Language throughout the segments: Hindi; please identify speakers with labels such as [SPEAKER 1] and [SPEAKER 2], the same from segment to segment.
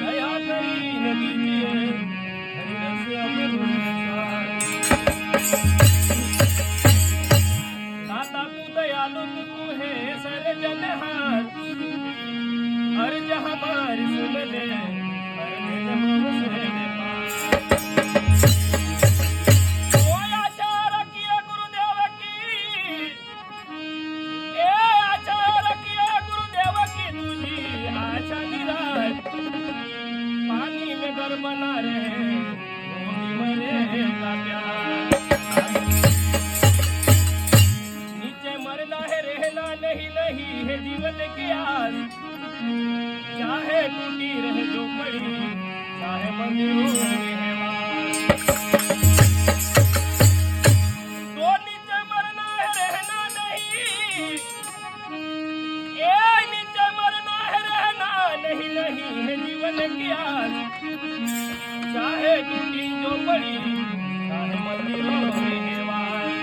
[SPEAKER 1] दया करीने दीजिए हरिरस अमृतसार। दाता तू दयालु तू है सर्वजनहार, अर्ज हमारी सुन ले हर दिन हम से पार। ओ आचार किया गुरुदेव की, ए आचार किया गुरुदेव की तुझी आशा निराश। पानी में घर बना रहे भूमि मरेगा प्यार। नीचे मरना है रहना नहीं नहीं है जीवन की आस। चाहे टूटी रहे जो पड़ी चाहे मंदिर हो रहवास। तो नीचे मरना है रहना नहीं, ए नीचे मरना है रहना नहीं नहीं है जीवन की आस। चाहे टूटी जो पड़ी चाहे मंदिर हो रहवास।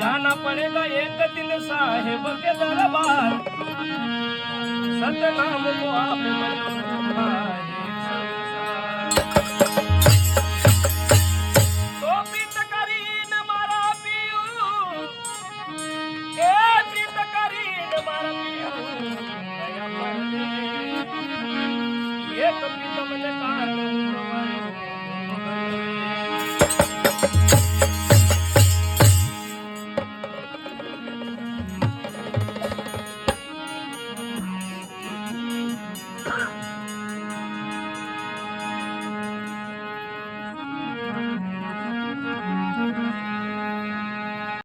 [SPEAKER 1] जाना पड़ेगा एक दिन साहेब के दरबार। सतनाम को आप मंजूर भाई संसार। तो प्रीत करीन मारा पियू, ए प्रीत करीन मारा पियू दया कर दे। एक प्रीतम ने कारण